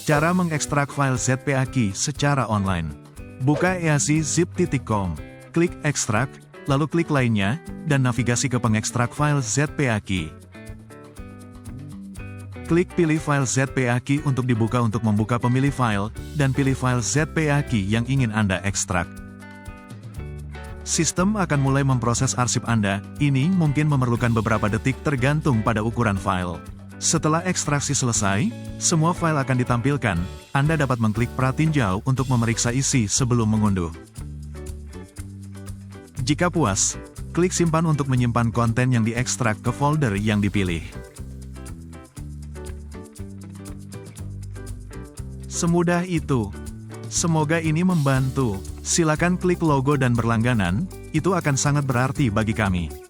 Cara mengekstrak file ZPAKey secara online. Buka easy-zip.com, klik ekstrak, lalu klik lainnya, dan navigasi ke pengekstrak file ZPAKey. Klik pilih file ZPAKey untuk dibuka untuk membuka pemilih file, dan pilih file ZPAKey yang ingin Anda ekstrak. Sistem akan mulai memproses arsip Anda, ini mungkin memerlukan beberapa detik tergantung pada ukuran file. Setelah ekstraksi selesai, semua file akan ditampilkan, Anda dapat mengklik pratinjau untuk memeriksa isi sebelum mengunduh. Jika puas, klik simpan untuk menyimpan konten yang diekstrak ke folder yang dipilih. Semudah itu. Semoga ini membantu. Silakan klik logo dan berlangganan, itu akan sangat berarti bagi kami.